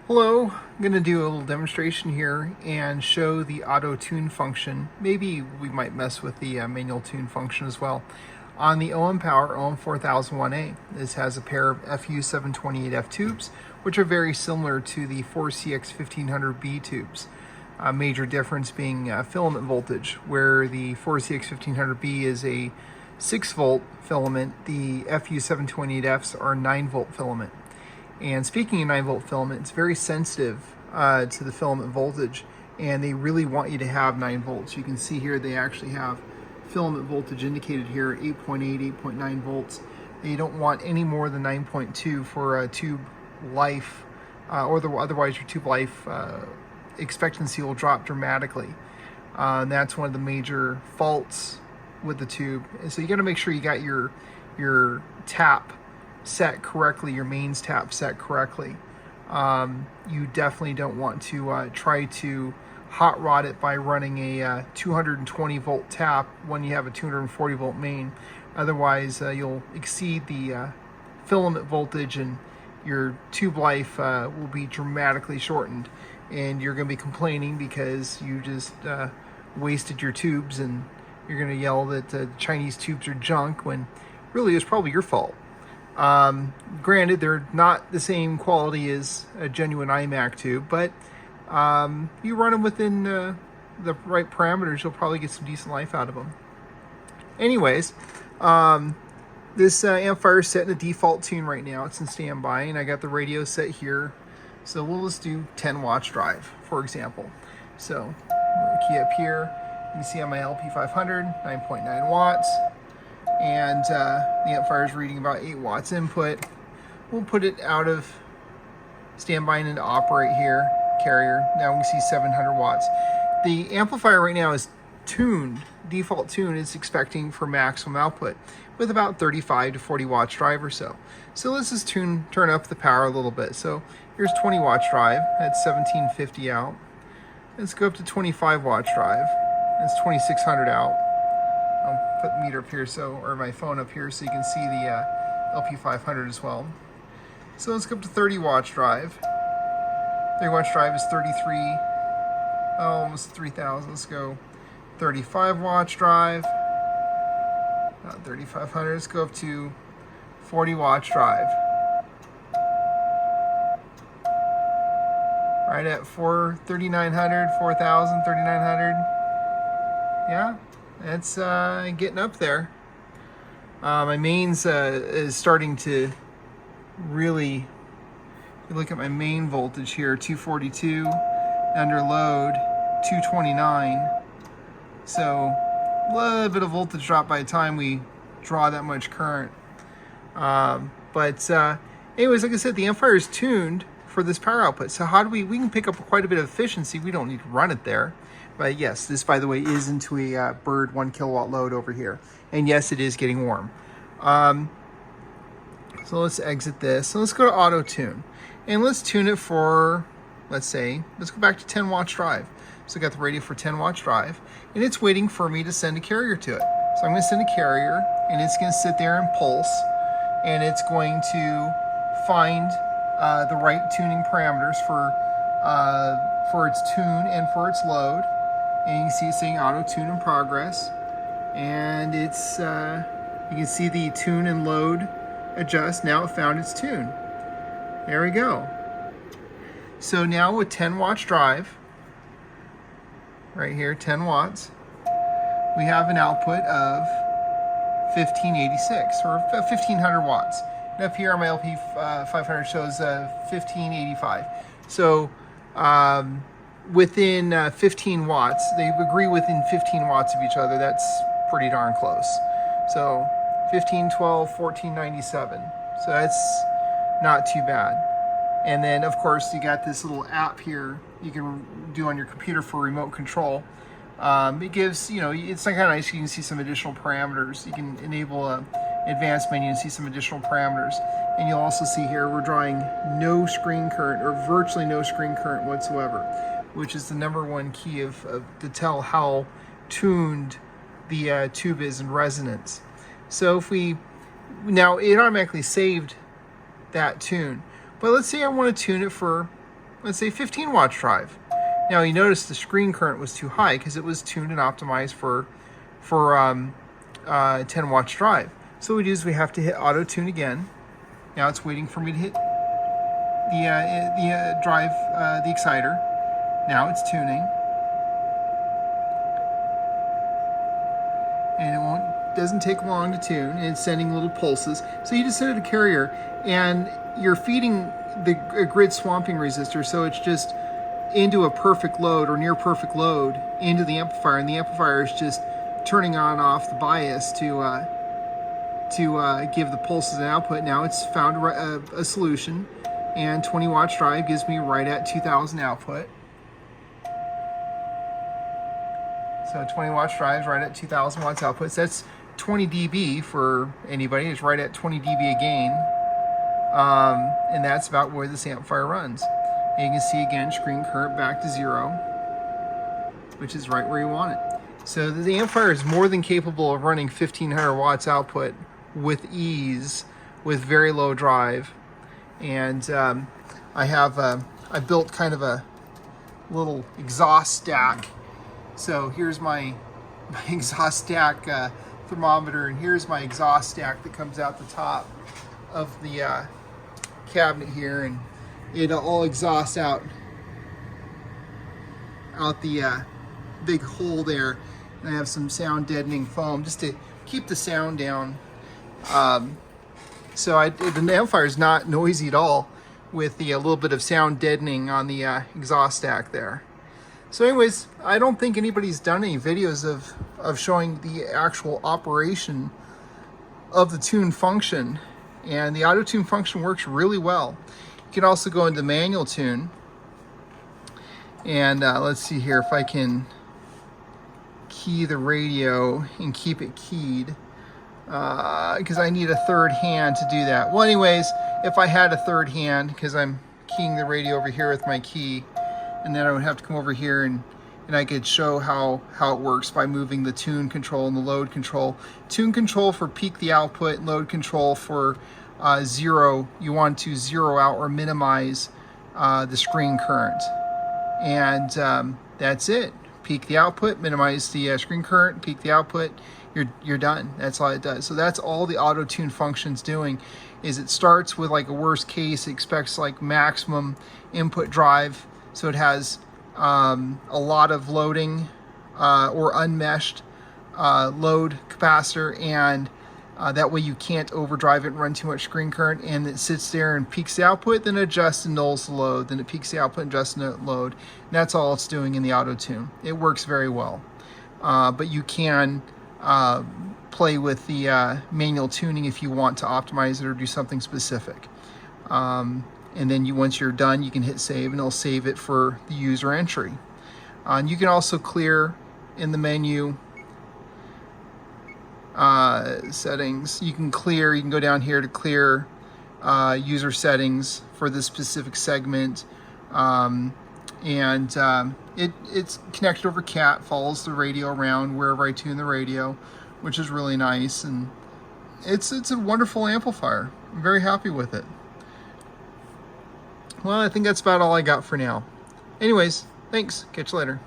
Hello, I'm going to do a little demonstration here and show the auto tune function. Maybe we might mess with the manual tune function as well. On the OM Power OM4001A, this has a pair of FU728F tubes, which are very similar to the 4CX1500B tubes. A major difference being filament voltage, where the 4CX1500B is a 6-volt filament, the FU728Fs are 9-volt filament. And speaking of 9-volt filament, it's very sensitive to the filament voltage, and they really want you to have 9 volts. You can see here they actually have filament voltage indicated here, 8.8, 8.9 volts. They don't want any more than 9.2 for tube life, otherwise your tube life expectancy will drop dramatically. And that's one of the major faults with the tube. And so you got to make sure you got your tap set correctly, your mains tap set correctly. You definitely don't want to try to hot rod it by running a 220 volt tap when you have a 240 volt main. Otherwise, you'll exceed the filament voltage and your tube life will be dramatically shortened, and you're going to be complaining because you just wasted your tubes, and you're going to yell that Chinese tubes are junk when really it's probably your fault. Granted, they're not the same quality as a genuine iMac tube, but you run them within the right parameters, you'll probably get some decent life out of them. Anyways, this amplifier is set in a default tune right now. It's in standby, and I got the radio set here. So we'll just do 10 watts drive, for example. So key up here, you can see on my LP500, 9.9 watts. And the amplifier is reading about 8 watts input. We'll put it out of standby and into operate here, carrier. Now we can see 700 watts. The amplifier right now is tuned, default tune is expecting for maximum output with about 35 to 40 watts drive or so. So let's just turn up the power a little bit. So here's 20 watts drive, that's 1750 out. Let's go up to 25 watts drive, that's 2600 out. I'll put the meter up here, or my phone up here, so you can see the LP500 as well. So let's go up to 30 watts drive. 30 watts drive is 33, almost 3,000. Let's go 35 watts drive, not 3,500. Let's go up to 40 watts drive. Right at 3,900, 4,000, 3,900. Yeah. It's getting up there. My mains is starting to really, if you look at my main voltage here, 242, under load, 229. So a little bit of voltage drop by the time we draw that much current. Anyways, like I said, the amplifier is tuned for this power output. So how do we can pick up quite a bit of efficiency. We don't need to run it there. But yes, this, by the way, is into a Bird 1 kilowatt load over here. And yes, it is getting warm. So let's exit this. So let's go to auto tune. And let's tune it for, let's go back to 10 watts drive. So I got the radio for 10 watts drive. And it's waiting for me to send a carrier to it. So I'm going to send a carrier, and it's going to sit there and pulse. And it's going to find the right tuning parameters for its tune and for its load. And you can see it's saying auto tune in progress, and it's you can see the tune and load adjust. Now it found its tune. There we go. So now with 10 watts drive, right here, 10 watts, we have an output of 1586 or 1500 watts. And up here on my LP500 shows 1585. So within 15 watts, they agree within 15 watts of each other. That's pretty darn close. So 1512, 1497. So that's not too bad. And then of course you got this little app here you can do on your computer for remote control. It gives, it's kind of nice. You can see some additional parameters. You can enable a advanced menu and see some additional parameters. And you'll also see here we're drawing no screen current, or virtually no screen current whatsoever, which is the #1 key to tell how tuned the tube is in resonance. So now it automatically saved that tune, but let's say I want to tune it for let's say 15 watts drive. Now you notice the screen current was too high because it was tuned and optimized for 10 watts drive. So what we do is we have to hit auto tune again. Now it's waiting for me to hit the exciter. Now it's tuning, and doesn't take long to tune, and it's sending little pulses. So you just set it to carrier, and you're feeding the grid swamping resistor, so it's just into a perfect load or near perfect load into the amplifier, and the amplifier is just turning on and off the bias to give the pulses an output. Now it's found a solution, and 20 watts drive gives me right at 2000 output. So 20 watts drives right at 2000 watts output. So that's 20 dB for anybody. It's right at 20 dB a gain. And that's about where this amplifier runs. And you can see again, screen current back to 0, which is right where you want it. So the amplifier is more than capable of running 1500 watts output with ease, with very low drive. And I built kind of a little exhaust stack. So here's my exhaust stack thermometer, and here's my exhaust stack that comes out the top of the cabinet here, and it'll all exhaust out the big hole there. And I have some sound deadening foam just to keep the sound down. So the amplifier is not noisy at all, with the little bit of sound deadening on the exhaust stack there. So anyways, I don't think anybody's done any videos of showing the actual operation of the tune function, and the auto tune function works really well. You can also go into manual tune, and let's see here if I can key the radio and keep it keyed, because I need a third hand to do that. Well, anyways, if I had a third hand, because I'm keying the radio over here with my key, and then I would have to come over here and I could show how it works by moving the tune control and the load control. Tune control for peak the output, load control for zero. You want to zero out or minimize the screen current. And that's it. Peak the output, minimize the screen current, peak the output, you're done. That's all it does. So that's all the auto tune function's doing, is it starts with like a worst case, it expects like maximum input drive. So it has a lot of loading or unmeshed load capacitor, and that way you can't overdrive it and run too much screen current, and it sits there and peaks the output, then adjusts and nulls the load, then it peaks the output and adjusts the load. And that's all it's doing in the auto tune. It works very well. But you can play with the manual tuning if you want to optimize it or do something specific. And then once you're done, you can hit save, and it'll save it for the user entry. And you can also clear in the menu settings. You can go down here to clear user settings for this specific segment. It's connected over CAT, follows the radio around wherever I tune the radio, which is really nice. And it's a wonderful amplifier. I'm very happy with it. Well, I think that's about all I got for now. Anyways, thanks. Catch you later.